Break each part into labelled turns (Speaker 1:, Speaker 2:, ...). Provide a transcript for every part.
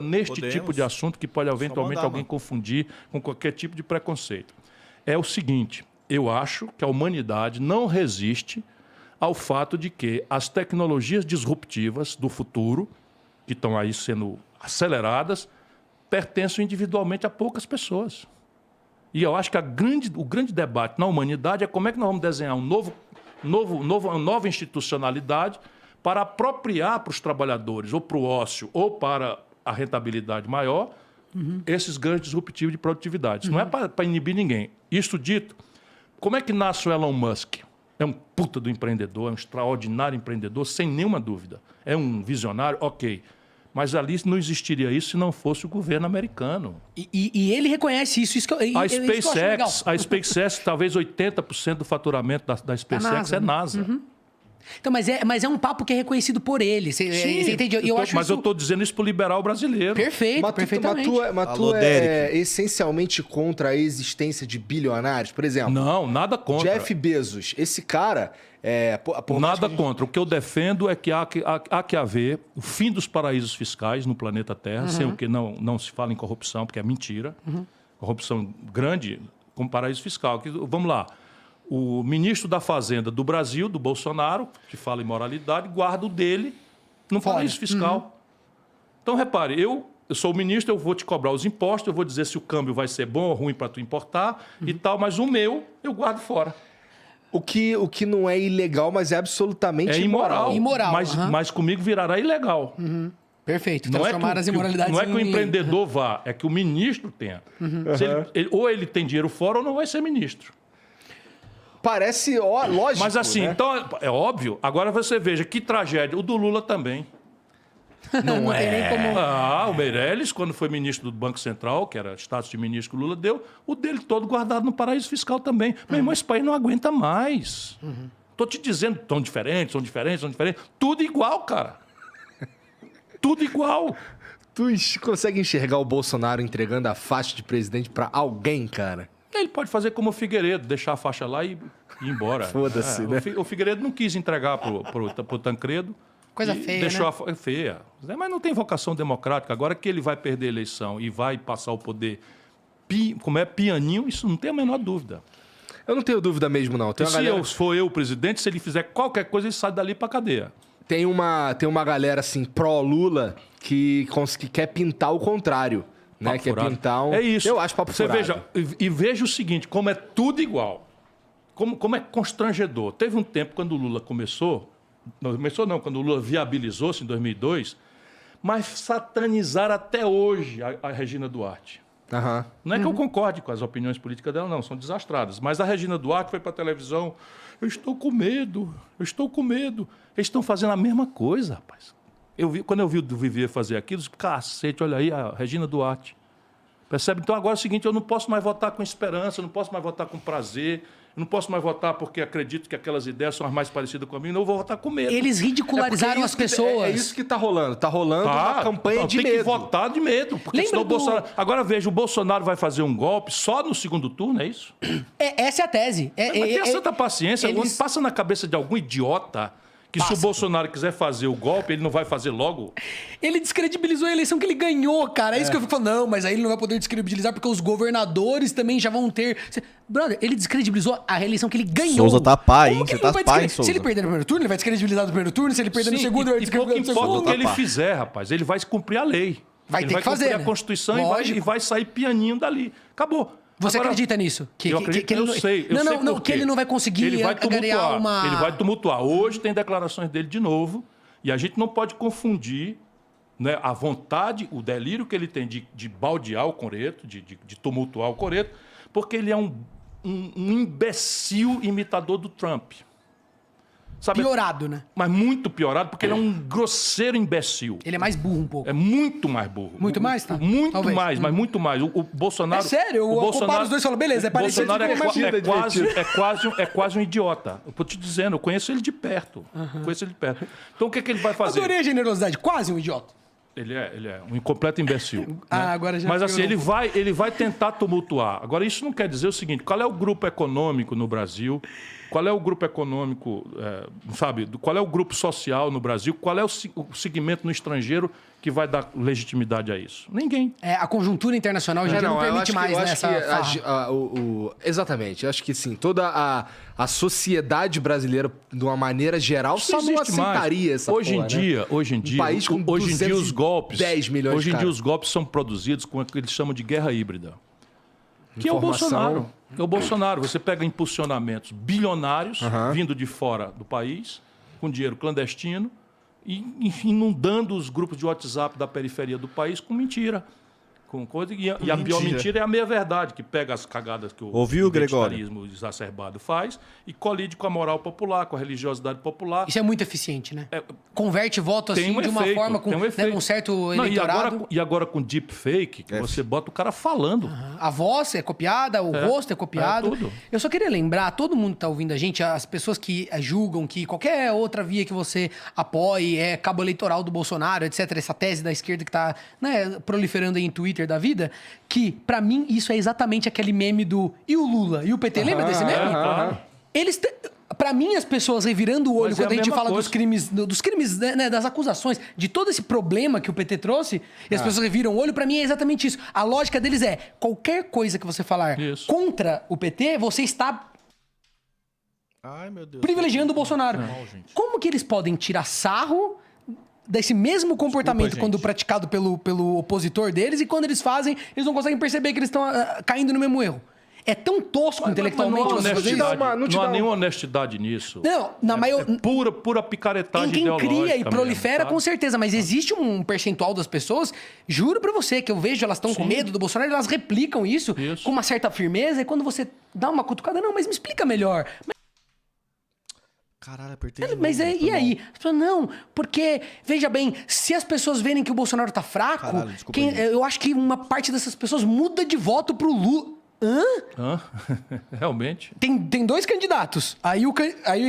Speaker 1: neste tipo de assunto que pode eventualmente alguém confundir com qualquer tipo de preconceito. É o seguinte, eu acho que a humanidade não resiste ao fato de que as tecnologias disruptivas do futuro, que estão aí sendo aceleradas, pertencem individualmente a poucas pessoas. E eu acho que o grande debate na humanidade é como é que nós vamos desenhar uma nova institucionalidade para apropriar para os trabalhadores, ou para o ócio, ou para a rentabilidade maior, esses ganhos disruptivos de produtividade. Isso não é para inibir ninguém. Isso dito, como é que nasce o Elon Musk? É um puta do empreendedor, é um extraordinário empreendedor, sem nenhuma dúvida. É um visionário, ok. Mas ali não existiria isso se não fosse o governo americano.
Speaker 2: E ele reconhece isso.
Speaker 1: A SpaceX, talvez 80% do faturamento da SpaceX é NASA.
Speaker 2: Então, mas é um papo que é reconhecido por ele. Você entende?
Speaker 1: Mas eu estou dizendo isso para o liberal brasileiro.
Speaker 2: Perfeito, perfeitamente.
Speaker 3: Mas tu é essencialmente contra a existência de bilionários? Por exemplo...
Speaker 1: Não, nada contra.
Speaker 3: Jeff Bezos, esse cara...
Speaker 1: Nada contra. O que eu defendo é que há que haver o fim dos paraísos fiscais no planeta Terra, sem o que não se fala em corrupção, porque é mentira. Corrupção grande como paraíso fiscal. Vamos lá. O ministro da Fazenda do Brasil, do Bolsonaro, que fala em moralidade, guarda o dele no paraíso fiscal. Então, repare, eu sou o ministro, eu vou te cobrar os impostos, eu vou dizer se o câmbio vai ser bom ou ruim para tu importar e tal, mas o meu eu guardo fora.
Speaker 3: O que não é ilegal, mas é absolutamente
Speaker 1: imoral.
Speaker 2: Imoral.
Speaker 1: Mas comigo virará ilegal.
Speaker 2: Perfeito.
Speaker 1: Transformar as imoralidades. Não é que o empreendedor vá, é que o ministro tenha. Ou ele tem dinheiro fora ou não vai ser ministro.
Speaker 3: Parece lógico.
Speaker 1: Mas assim,
Speaker 3: né?
Speaker 1: então é óbvio. Agora você veja que tragédia. O do Lula também.
Speaker 2: Não tem nem como...
Speaker 1: O Meirelles, quando foi ministro do Banco Central, que era status de ministro que o Lula deu, o dele todo guardado no paraíso fiscal também. Meu irmão, esse país não aguenta mais. Tô te dizendo, são diferentes. Tudo igual, cara. Tudo igual.
Speaker 3: Tu consegue enxergar o Bolsonaro entregando a faixa de presidente para alguém, cara?
Speaker 1: Ele pode fazer como o Figueiredo, deixar a faixa lá e ir embora.
Speaker 3: Foda-se, né?
Speaker 1: O Figueiredo não quis entregar pro Tancredo.
Speaker 2: Coisa feia,
Speaker 1: deixou
Speaker 2: né?
Speaker 1: Feia. Mas não tem vocação democrática. Agora que ele vai perder a eleição e vai passar o poder como é pianinho, isso não tem a menor dúvida.
Speaker 3: Eu não tenho dúvida mesmo, não.
Speaker 1: Se for eu o presidente, se ele fizer qualquer coisa, ele sai dali pra cadeia.
Speaker 3: Tem uma galera, assim, pró-Lula que quer pintar o contrário. Né? Quer pintar um...
Speaker 1: É isso.
Speaker 3: Eu acho papo furado.
Speaker 1: Veja, e veja o seguinte, como é tudo igual. Como é constrangedor. Teve um tempo quando o Lula começou... quando o Lula viabilizou-se em 2002, mas satanizaram até hoje a Regina Duarte. Não é que eu concorde com as opiniões políticas dela, não, são desastradas. Mas a Regina Duarte foi para a televisão, eu estou com medo. Eles estão fazendo a mesma coisa, rapaz. Quando eu vi o Vivier fazer aquilo, eu disse, cacete, olha aí a Regina Duarte. Percebe? Então agora é o seguinte, eu não posso mais votar com esperança, eu não posso mais votar com prazer, eu não posso mais votar porque acredito que aquelas ideias são as mais parecidas com a minha, não, eu vou votar com medo.
Speaker 2: Eles ridicularizaram as pessoas.
Speaker 3: É isso que tá rolando. Tá rolando uma campanha de medo.
Speaker 1: Tem que votar de medo. Porque senão Bolsonaro... Agora veja, o Bolsonaro vai fazer um golpe só no segundo turno, é isso?
Speaker 2: Essa é a tese.
Speaker 1: Mas tenha santa paciência. Passa na cabeça de algum idiota que se o Bolsonaro quiser fazer o golpe, ele não vai fazer logo?
Speaker 2: Ele descredibilizou a eleição que ele ganhou, cara. É isso que eu fico falando. Não, mas aí ele não vai poder descredibilizar porque os governadores também já vão ter... Brother, ele descredibilizou a reeleição que ele ganhou.
Speaker 4: Souza tá pai, hein? Você tá pai,
Speaker 2: Souza. Se ele perder no primeiro turno, ele vai descredibilizar no primeiro turno. Se ele perder no segundo, ele vai descredibilizar no segundo.
Speaker 1: Pouco importa o que ele fizer, rapaz. Ele vai cumprir a lei.
Speaker 2: Vai ter que fazer,
Speaker 1: Ele vai cumprir a Constituição e vai sair pianinho dali. Acabou.
Speaker 2: Você acredita nisso?
Speaker 1: Eu sei
Speaker 2: que ele não vai conseguir angariar uma...
Speaker 1: Ele vai tumultuar. Hoje tem declarações dele de novo e a gente não pode confundir, né, a vontade, o delírio que ele tem de baldear o coreto, de tumultuar o coreto, porque ele é um imbecil imitador do Trump. Sabe?
Speaker 2: Piorado, né?
Speaker 1: Mas muito piorado, porque ele é um grosseiro imbecil.
Speaker 2: Ele é mais burro um pouco.
Speaker 1: É muito mais burro.
Speaker 2: Muito mais, tá?
Speaker 1: Muito
Speaker 2: Talvez.
Speaker 1: mais, mas muito mais. O Bolsonaro...
Speaker 2: É sério, eu comparo os dois e falo, beleza, é parecido.
Speaker 1: Bolsonaro é quase um idiota. Eu tô te dizendo, eu conheço ele de perto. Então o que ele vai fazer?
Speaker 2: Adorei a generosidade, quase um idiota.
Speaker 1: Ele é um incompleto imbecil. Né?
Speaker 2: Agora já.
Speaker 1: Mas assim, ele vai tentar tumultuar. Agora, isso não quer dizer o seguinte, qual é o grupo econômico no Brasil qual é o grupo econômico, sabe? Qual é o grupo social no Brasil? Qual é o segmento no estrangeiro que vai dar legitimidade a isso? Ninguém.
Speaker 2: A conjuntura internacional já não permite mais, né?
Speaker 3: Exatamente. Eu acho que sim, toda a sociedade brasileira, de uma maneira geral,
Speaker 1: Isso
Speaker 3: só não aceitaria essa
Speaker 1: hoje em dia,
Speaker 3: Um país com
Speaker 1: hoje em dia os golpes,
Speaker 3: 10 milhões
Speaker 1: hoje em
Speaker 3: de
Speaker 1: dia
Speaker 3: caras.
Speaker 1: os golpes são produzidos com o que eles chamam de guerra híbrida. Que é o
Speaker 3: Informação.
Speaker 1: Bolsonaro. É o Bolsonaro. Você pega impulsionamentos bilionários vindo de fora do país, com dinheiro clandestino, e inundando os grupos de WhatsApp da periferia do país com mentira. Com coisa, e a pior mentira é a meia-verdade, que pega as cagadas que o identitarismo exacerbado faz e colide com a moral popular, com a religiosidade popular.
Speaker 2: Isso é muito eficiente, né? Converte voto assim
Speaker 1: Tem
Speaker 2: de uma
Speaker 1: efeito,
Speaker 2: forma com
Speaker 1: tem um efeito.
Speaker 2: um certo
Speaker 1: Não,
Speaker 2: eleitorado.
Speaker 1: e agora com deepfake, que você bota o cara falando.
Speaker 2: A voz é copiada, o rosto é copiado.
Speaker 1: tudo.
Speaker 2: Eu só queria lembrar, todo mundo que tá ouvindo a gente, as pessoas que julgam que qualquer outra via que você apoie é cabo eleitoral do Bolsonaro, etc. Essa tese da esquerda que tá, né, proliferando aí em Twitter da vida, que pra mim isso é exatamente aquele meme do e o Lula e o PT. Lembra desse meme? Eles... Pra mim, as pessoas revirando o olho
Speaker 1: Mas é
Speaker 2: quando
Speaker 1: a
Speaker 2: a gente
Speaker 1: mesma
Speaker 2: fala
Speaker 1: coisa.
Speaker 2: dos crimes, né, das acusações, de todo esse problema que o PT trouxe, e as pessoas reviram o olho, pra mim é exatamente isso. A lógica deles é, qualquer coisa que você falar
Speaker 1: Isso.
Speaker 2: contra o PT, você está
Speaker 4: Ai, meu Deus.
Speaker 2: privilegiando o Bolsonaro. Como que eles podem tirar sarro desse mesmo comportamento
Speaker 1: Desculpa,
Speaker 2: quando
Speaker 1: gente.
Speaker 2: praticado pelo opositor deles, e quando eles fazem, eles não conseguem perceber que eles estão caindo no mesmo erro? É tão tosco intelectualmente
Speaker 1: Mas não há
Speaker 2: você fazer isso.
Speaker 1: honestidade, não há nenhuma honestidade nisso.
Speaker 2: Não, na maior...
Speaker 1: Pura picaretagem
Speaker 2: Em quem
Speaker 1: ideológica
Speaker 2: cria e
Speaker 1: mesmo,
Speaker 2: prolifera,
Speaker 1: tá?
Speaker 2: com certeza. Mas existe um percentual das pessoas, juro pra você, que eu vejo, elas estão com medo do Bolsonaro, elas replicam isso com uma certa firmeza. E quando você dá uma cutucada, não, mas me explica melhor.
Speaker 4: Caralho, apertei de
Speaker 2: Mas
Speaker 4: novo,
Speaker 2: e
Speaker 4: foi mal.
Speaker 2: aí? Você fala, não, porque, veja bem, se as pessoas verem que o Bolsonaro tá fraco,
Speaker 4: Caralho, desculpa aí.
Speaker 2: eu acho que uma parte dessas pessoas muda de voto pro Lula. Hã?
Speaker 1: Hã? Realmente.
Speaker 2: Tem dois candidatos. Aí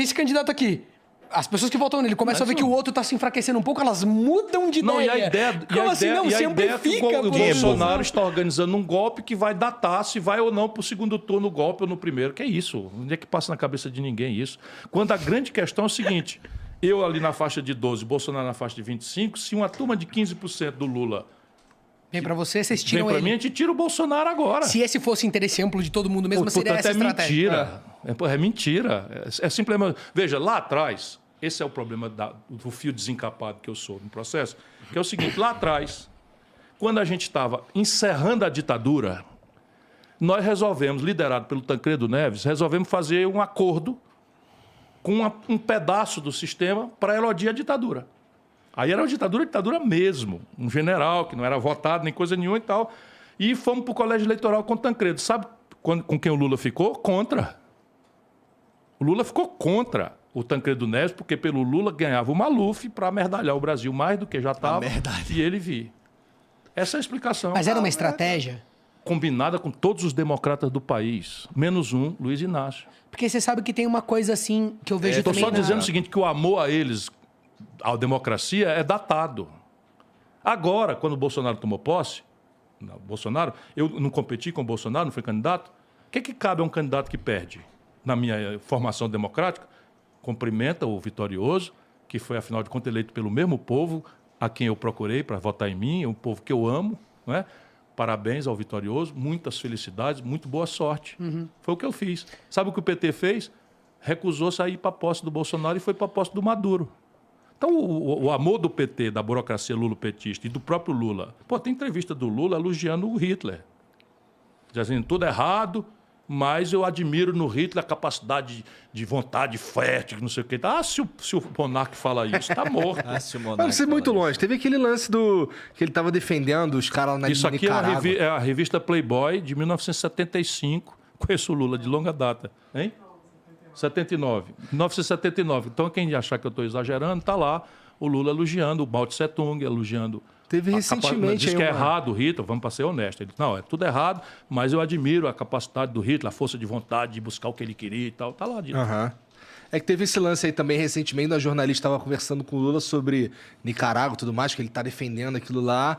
Speaker 2: esse candidato aqui. As pessoas que votam nele começam a ver que o outro tá se enfraquecendo um pouco, elas mudam de
Speaker 1: Não,
Speaker 2: ideia.
Speaker 1: e a ideia,
Speaker 2: Como assim? Não,
Speaker 1: e a
Speaker 2: se
Speaker 1: ideia é que
Speaker 2: amplifica.
Speaker 1: o
Speaker 2: por
Speaker 1: Bolsonaro está organizando um golpe que vai datar se vai ou não para o segundo turno o golpe ou no primeiro. Que é isso? Onde é que passa na cabeça de ninguém isso? Quando a grande questão é o seguinte, eu ali na faixa de 12, Bolsonaro na faixa de 25, se uma turma de 15% do Lula
Speaker 2: Vem pra você, vocês
Speaker 1: vem
Speaker 2: tiram
Speaker 1: para
Speaker 2: ele.
Speaker 1: mim, a gente tira o Bolsonaro agora.
Speaker 2: Se esse fosse interesse amplo de todo mundo mesmo, seria
Speaker 1: Portanto,
Speaker 2: essa estratégia.
Speaker 1: mentira. É mentira. É simplesmente... Veja, lá atrás, esse é o problema do fio desencapado que eu sou no processo, que é o seguinte, lá atrás, quando a gente estava encerrando a ditadura, nós resolvemos, liderado pelo Tancredo Neves, resolvemos fazer um acordo com um pedaço do sistema para elodir a ditadura. Aí era uma ditadura mesmo. Um general que não era votado nem coisa nenhuma e tal. E fomos para o colégio eleitoral com o Tancredo. Sabe com quem o Lula ficou? Contra. O Lula ficou contra o Tancredo Neves, porque pelo Lula ganhava o Maluf para merdalhar o Brasil mais do que já estava. E ele vir. Essa é a explicação.
Speaker 2: Mas era uma estratégia?
Speaker 1: Combinada com todos os democratas do país, menos um, Luiz Inácio.
Speaker 2: Porque você sabe que tem uma coisa assim que eu vejo
Speaker 1: Estou
Speaker 2: também
Speaker 1: só dizendo o seguinte, que o amor a eles, à democracia, é datado. Agora, quando o Bolsonaro tomou posse, eu não competi com o Bolsonaro, não fui candidato, o que cabe a um candidato que perde? Na minha formação democrática, cumprimenta o vitorioso, que foi, afinal de contas, eleito pelo mesmo povo a quem eu procurei para votar em mim, um povo que eu amo, não é? Parabéns ao vitorioso, muitas felicidades, muito boa sorte. Foi o que eu fiz. Sabe o que o PT fez? Recusou sair para a posse do Bolsonaro e foi para a posse do Maduro. Então, o amor do PT, da burocracia lulopetista e do próprio Lula... Pô, tem entrevista do Lula elogiando o Hitler. Dizendo tudo errado, mas eu admiro no Hitler a capacidade de vontade fértil, não sei o quê. Ah, se o monarca fala isso, tá morto.
Speaker 4: Se o
Speaker 3: Mas
Speaker 4: Monark
Speaker 3: você é muito
Speaker 4: fala
Speaker 3: longe. Teve aquele lance que ele tava defendendo os caras na
Speaker 1: Isso aqui
Speaker 3: Nicarágua.
Speaker 1: é a revista Playboy de 1975. Conheço o Lula de longa data. Hein? 79. 1979. Então, quem achar que eu estou exagerando, está lá o Lula elogiando o Mao Tse Tung, elogiando...
Speaker 3: Teve recentemente
Speaker 1: Diz que
Speaker 3: aí
Speaker 1: é
Speaker 3: uma-
Speaker 1: errado o Hitler, vamos para ser honesto. Ele diz, não, é tudo errado, mas eu admiro a capacidade do Hitler, a força de vontade de buscar o que ele queria e tal. Está lá dito.
Speaker 3: Aham. É que teve esse lance aí também recentemente, a jornalista estava conversando com o Lula sobre Nicarágua e tudo mais, que ele tá defendendo aquilo lá.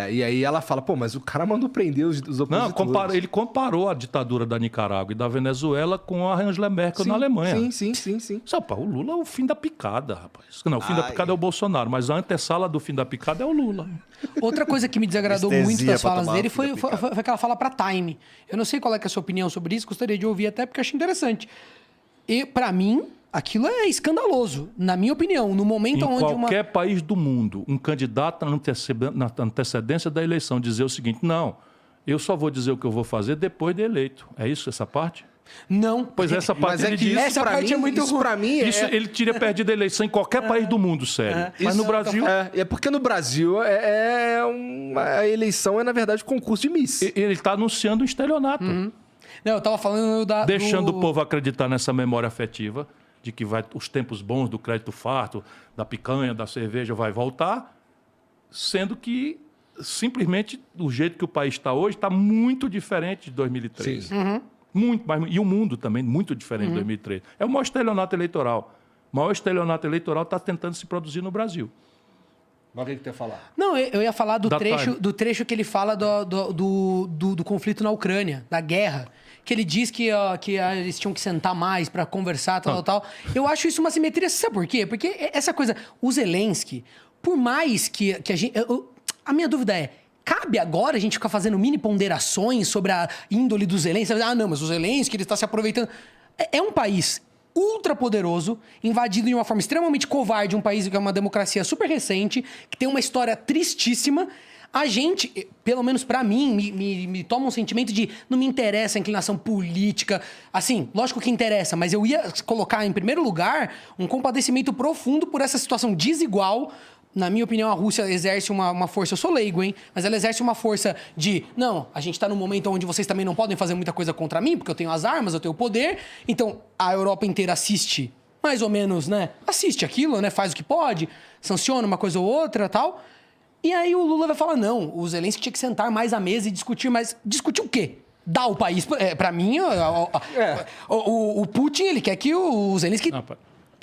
Speaker 3: E aí ela fala, pô, mas o cara mandou prender os opositores.
Speaker 1: Não, ele comparou a ditadura da Nicarágua e da Venezuela com a Angela Merkel na Alemanha.
Speaker 3: Sim.
Speaker 1: O Lula é o fim da picada, rapaz. Não, o fim da picada é o Bolsonaro, mas a antessala do fim da picada é o Lula.
Speaker 2: Outra coisa que me desagradou
Speaker 4: Anestesia
Speaker 2: muito das
Speaker 4: pra
Speaker 2: falas
Speaker 4: tomar
Speaker 2: dele
Speaker 4: o fim
Speaker 2: foi
Speaker 4: da
Speaker 2: aquela fala pra Time. Eu não sei qual é, que é a sua opinião sobre isso, gostaria de ouvir até porque eu achei interessante. E, pra mim, aquilo é escandaloso, na minha opinião. No momento
Speaker 1: Em
Speaker 2: onde
Speaker 1: qualquer país do mundo, um candidato na antecedência da eleição dizer o seguinte, não, eu só vou dizer o que eu vou fazer depois de eleito. É isso, essa parte?
Speaker 2: Não.
Speaker 1: Pois essa parte
Speaker 3: Mas é
Speaker 1: ele
Speaker 3: que
Speaker 1: diz.
Speaker 2: Essa parte é muito
Speaker 3: isso
Speaker 2: ruim.
Speaker 3: pra mim
Speaker 1: Isso, ele teria perdido a eleição em qualquer país do mundo, sério. Mas
Speaker 3: Isso
Speaker 1: no Brasil...
Speaker 3: É porque no Brasil a eleição é, na verdade, concurso de Miss.
Speaker 1: Ele está anunciando um estelionato.
Speaker 2: Não, eu tava falando
Speaker 1: Deixando o povo acreditar nessa memória afetiva de que os tempos bons do crédito farto, da picanha, da cerveja vai voltar, sendo que simplesmente do jeito que o país está hoje está muito diferente de 2013. Muito mais, e o mundo também muito diferente de 2013. É o maior estelionato eleitoral. O maior estelionato eleitoral está tentando se produzir no Brasil.
Speaker 3: Mas o que tu ia falar?
Speaker 2: Não, eu ia falar
Speaker 1: Da Time.
Speaker 2: do trecho que ele fala do conflito na Ucrânia, da guerra. Que ele diz que eles tinham que sentar mais para conversar, tal. Eu acho isso uma simetria. Sabe por quê? Porque essa coisa, o Zelensky, por mais que a gente... a minha dúvida é, cabe agora a gente ficar fazendo mini ponderações sobre a índole do Zelensky? Ah, não, mas o Zelensky, ele está se aproveitando... É um país ultra poderoso, invadido de uma forma extremamente covarde, um país que é uma democracia super recente, que tem uma história tristíssima. A gente, pelo menos pra mim, me toma um sentimento de não me interessa a inclinação política. Assim, lógico que interessa, mas eu ia colocar em primeiro lugar um compadecimento profundo por essa situação desigual. Na minha opinião, a Rússia exerce uma força, eu sou leigo, hein? Mas ela exerce uma força de, não, a gente tá num momento onde vocês também não podem fazer muita coisa contra mim, porque eu tenho as armas, eu tenho o poder. Então, a Europa inteira assiste, mais ou menos, né? Assiste aquilo, né? Faz o que pode, sanciona uma coisa ou outra, tal. E aí o Lula vai falar, não, o Zelensky tinha que sentar mais à mesa e discutir mais. Discutir o quê? Dar o país... Pra mim, o Putin, ele quer que o Zelensky...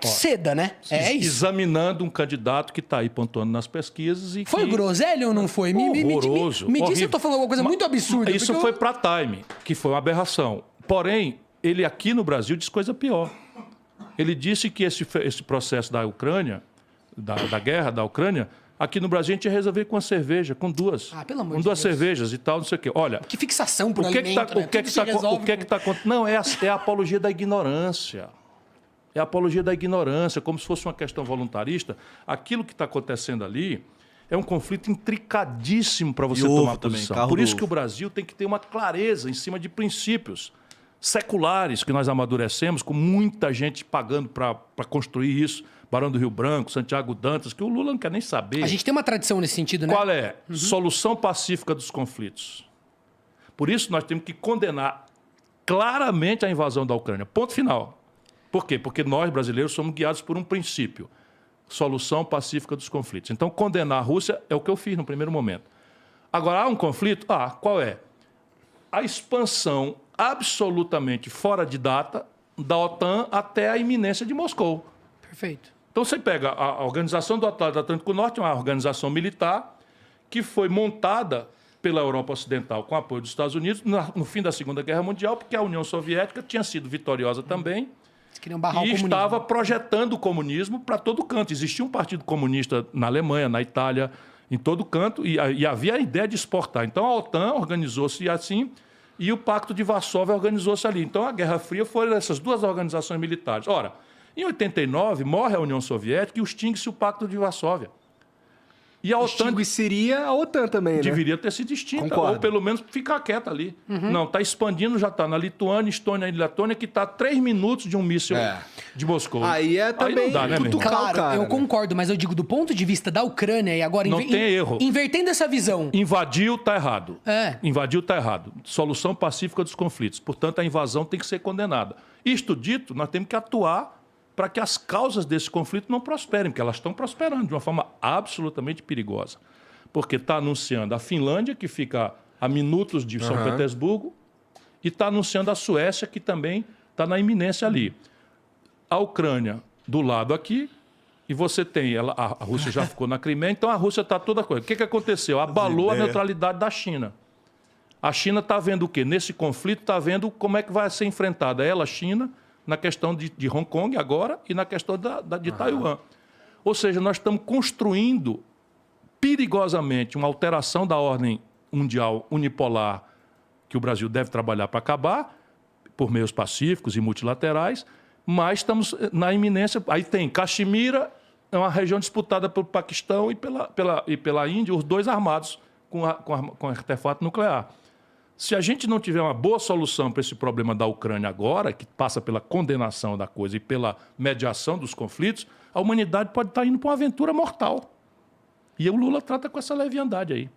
Speaker 2: ceda, né? É isso.
Speaker 1: Examinando um candidato que está aí pontuando nas pesquisas e
Speaker 2: Foi groselha ou não foi?
Speaker 1: Horroroso.
Speaker 2: Me diz se eu tô falando alguma coisa muito absurda.
Speaker 1: Isso foi para Time, que foi uma aberração. Porém, ele aqui no Brasil diz coisa pior. Ele disse que esse processo da Ucrânia, da guerra da Ucrânia, aqui no Brasil a gente ia resolver com uma cerveja, com duas.
Speaker 2: Ah, pelo amor
Speaker 1: com
Speaker 2: de
Speaker 1: duas
Speaker 2: Deus.
Speaker 1: cervejas e tal, não sei o quê. Olha,
Speaker 2: Que fixação por
Speaker 1: o que é que
Speaker 2: alimento, né?
Speaker 1: o que é que está acontecendo? Não, é a apologia da ignorância. É a apologia da ignorância, como se fosse uma questão voluntarista. Aquilo que está acontecendo ali é um conflito intricadíssimo para você tomar posição. Por isso que o Brasil tem que ter uma clareza em cima de princípios seculares que nós amadurecemos, com muita gente pagando para construir isso. Barão do Rio Branco, Santiago Dantas, que o Lula não quer nem saber.
Speaker 2: A gente tem uma tradição nesse sentido, né?
Speaker 1: Qual é? Solução pacífica dos conflitos. Por isso nós temos que condenar claramente a invasão da Ucrânia. Ponto final. Por quê? Porque nós, brasileiros, somos guiados por um princípio. Solução pacífica dos conflitos. Então, condenar a Rússia é o que eu fiz no primeiro momento. Agora, há um conflito? Qual é? A expansão absolutamente fora de data da OTAN até a iminência de Moscou.
Speaker 2: Perfeito.
Speaker 1: Então, você pega a Organização do Atlântico Norte, uma organização militar que foi montada pela Europa Ocidental com apoio dos Estados Unidos no fim da Segunda Guerra Mundial, porque a União Soviética tinha sido vitoriosa também.
Speaker 2: Queriam barrar o
Speaker 1: E
Speaker 2: comunismo.
Speaker 1: estava projetando o comunismo para todo canto. Existia um partido comunista na Alemanha, na Itália, em todo canto, e havia a ideia de exportar. Então a OTAN organizou-se assim, e o Pacto de Varsóvia organizou-se ali. Então a Guerra Fria foram essas duas organizações militares. Ora, em 89 morre a União Soviética e extingue-se o Pacto de Varsóvia. E a OTAN
Speaker 3: seria a OTAN também, né?
Speaker 1: deveria ter sido extinta,
Speaker 3: Concordo.
Speaker 1: ou pelo menos ficar quieta ali. Não, está expandindo, já está na Lituânia, Estônia e Letônia, que está a 3 minutos de um míssil de Moscou.
Speaker 3: Aí é também
Speaker 1: não dá, né, meu irmão?
Speaker 2: Claro,
Speaker 3: cara,
Speaker 2: eu
Speaker 3: né?
Speaker 2: concordo, mas eu digo do ponto de vista da Ucrânia e agora...
Speaker 1: Não tem erro.
Speaker 2: Invertendo essa visão.
Speaker 1: Invadiu, está errado.
Speaker 2: É.
Speaker 1: Invadiu, está errado. Solução pacífica dos conflitos. Portanto, a invasão tem que ser condenada. Isto dito, nós temos que atuar para que as causas desse conflito não prosperem, porque elas estão prosperando de uma forma absolutamente perigosa. Porque está anunciando a Finlândia, que fica a minutos de São Petersburgo, e está anunciando a Suécia, que também está na iminência ali. a Ucrânia do lado aqui, e você tem, a Rússia já ficou na Crimeia, então a Rússia está toda coisa. O que aconteceu? Abalou a neutralidade da China. A China está vendo o quê? Nesse conflito está vendo como é que vai ser enfrentada ela, a China, na questão de Hong Kong agora e na questão de Taiwan. Ou seja, nós estamos construindo perigosamente uma alteração da ordem mundial unipolar que o Brasil deve trabalhar para acabar, por meios pacíficos e multilaterais, mas estamos na iminência. Aí tem Caxemira, é uma região disputada pelo Paquistão e pela Índia, os dois armados com artefato nuclear. Se a gente não tiver uma boa solução para esse problema da Ucrânia agora, que passa pela condenação da coisa e pela mediação dos conflitos, a humanidade pode estar indo para uma aventura mortal. E o Lula trata com essa leviandade aí.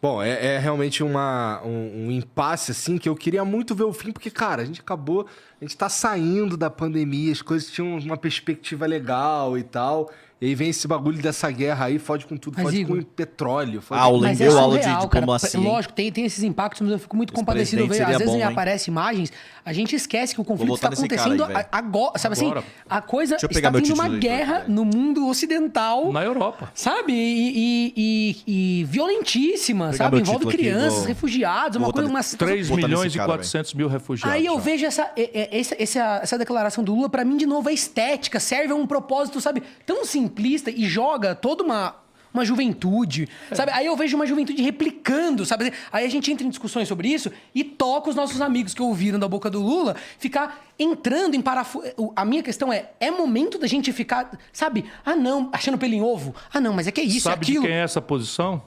Speaker 3: Bom, é realmente um impasse, assim, que eu queria muito ver o fim, porque, cara, a gente tá saindo da pandemia, as coisas tinham uma perspectiva legal e tal, e aí vem esse bagulho dessa guerra aí, fode com tudo, fode com petróleo.
Speaker 2: Aula de
Speaker 5: diplomacia.
Speaker 2: Cara, lógico, tem esses impactos, mas eu fico muito compadecido. Às vezes aparecem imagens, a gente esquece que o conflito está acontecendo agora, sabe assim? A coisa está tendo uma guerra no mundo ocidental.
Speaker 1: Na Europa.
Speaker 2: Sabe? E violentíssima, sabe? Envolve crianças, refugiados, uma coisa...
Speaker 1: 3 milhões e 400 mil refugiados.
Speaker 2: Aí eu vejo essa declaração do Lula, pra mim, de novo, é estética, serve a um propósito, sabe? Tão simplista e joga toda uma juventude, sabe? Aí eu vejo uma juventude replicando, sabe? Aí a gente entra em discussões sobre isso e toca os nossos amigos que ouviram da boca do Lula ficar entrando em parafuso. A minha questão é momento da gente ficar, sabe? Ah, não, achando pelo em ovo. Ah, não, mas é que é isso,
Speaker 1: sabe
Speaker 2: é aquilo.
Speaker 1: De quem é essa posição?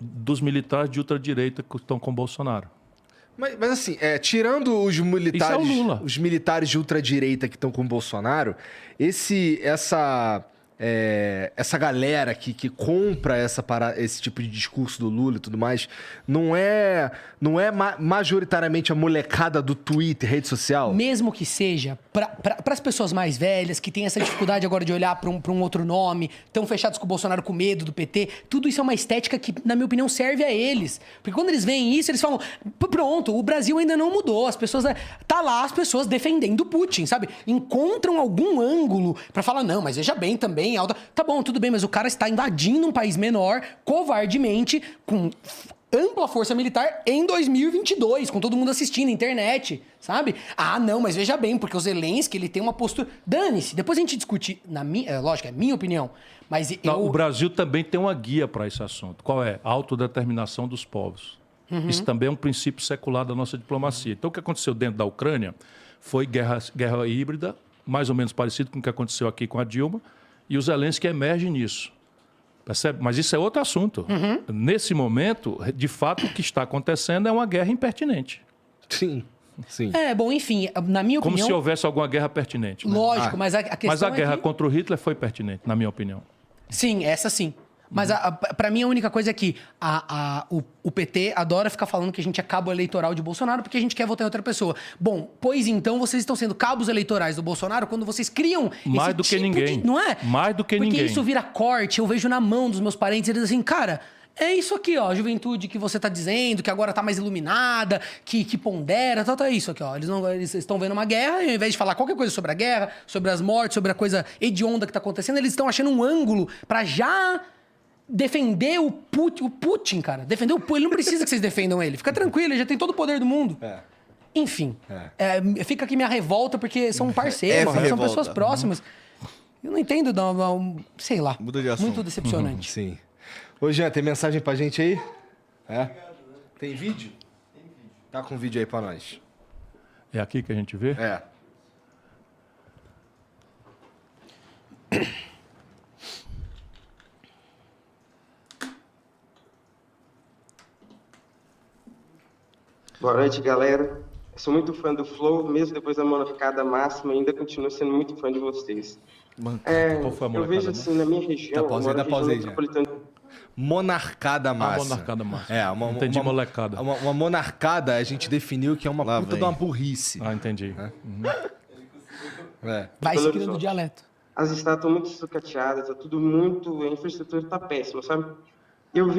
Speaker 1: Dos militares de ultradireita que estão com o Bolsonaro.
Speaker 3: Mas assim, tirando os militares,
Speaker 1: Isso é o Lula.
Speaker 3: Os militares de ultradireita que estão com o Bolsonaro, essa galera que compra esse tipo de discurso do Lula e tudo mais, não é majoritariamente a molecada do Twitter, rede social?
Speaker 2: Mesmo que seja, para as pessoas mais velhas, que têm essa dificuldade agora de olhar para um outro nome, estão fechados com o Bolsonaro com medo do PT, tudo isso é uma estética que, na minha opinião, serve a eles. Porque quando eles veem isso, eles falam, pronto, o Brasil ainda não mudou, as pessoas... Tá lá as pessoas defendendo o Putin, sabe? Encontram algum ângulo para falar, não, mas veja bem também, tá bom, tudo bem, mas o cara está invadindo um país menor, covardemente, com ampla força militar em 2022, com todo mundo assistindo, internet, sabe? Ah, não, mas veja bem, porque o Zelensky, ele tem uma postura... Dane-se, depois a gente discute, lógico, é minha opinião, mas
Speaker 1: o Brasil também tem uma guia para esse assunto. Qual é? A autodeterminação dos povos. Isso também é um princípio secular da nossa diplomacia. Então, o que aconteceu dentro da Ucrânia foi guerra híbrida, mais ou menos parecido com o que aconteceu aqui com a Dilma, e o Zelensky emerge nisso. Percebe? Mas isso é outro assunto. Nesse momento, de fato, o que está acontecendo é uma guerra impertinente.
Speaker 3: Sim.
Speaker 2: Bom, enfim, na minha opinião...
Speaker 1: Como se houvesse alguma guerra pertinente. Né?
Speaker 2: Lógico, mas a questão
Speaker 1: Mas a guerra contra o Hitler foi pertinente, na minha opinião.
Speaker 2: Sim, essa sim. Mas pra mim a única coisa é que o PT adora ficar falando que a gente é cabo eleitoral de Bolsonaro porque a gente quer votar em outra pessoa. Bom, pois então vocês estão sendo cabos eleitorais do Bolsonaro quando vocês criam
Speaker 1: mais
Speaker 2: esse
Speaker 1: do que
Speaker 2: tipo
Speaker 1: ninguém.
Speaker 2: Não é?
Speaker 1: Mais do que
Speaker 2: porque
Speaker 1: ninguém.
Speaker 2: Porque isso vira corte, eu vejo na mão dos meus parentes, eles assim, cara... É isso aqui, ó, a juventude que você tá dizendo, que agora tá mais iluminada, que pondera, é isso aqui, ó. Eles estão vendo uma guerra e ao invés de falar qualquer coisa sobre a guerra, sobre as mortes, sobre a coisa hedionda que tá acontecendo, eles estão achando um ângulo pra já... defender o Putin, cara. Defender o Putin. Ele não precisa que vocês defendam ele. Fica tranquilo, ele já tem todo o poder do mundo. Enfim. Fica aqui minha revolta, porque são parceiros, são pessoas próximas. Eu não entendo, sei lá.
Speaker 5: Muda de assunto.
Speaker 2: Muito decepcionante.
Speaker 3: Sim. Ô, Jean, tem mensagem pra gente aí? Tem vídeo? Tem vídeo. Tá com vídeo aí pra nós.
Speaker 1: É aqui que a gente vê?
Speaker 6: Boa noite, galera. Eu sou muito fã do Flow, mesmo depois da molecada máxima, ainda continuo sendo muito fã de vocês.
Speaker 1: Qual foi a molecada,
Speaker 6: eu vejo assim, na minha região,
Speaker 3: Dá pausa aí, Monarcada máxima.
Speaker 1: Monarcada máxima. Entendi, molecada.
Speaker 3: Uma monarcada, a gente definiu que é uma puta de uma burrice.
Speaker 1: Entendi.
Speaker 2: Vai seguindo do dialeto.
Speaker 6: As estradas estão muito sucateadas, é tudo muito... A infraestrutura está péssima, sabe? Eu vi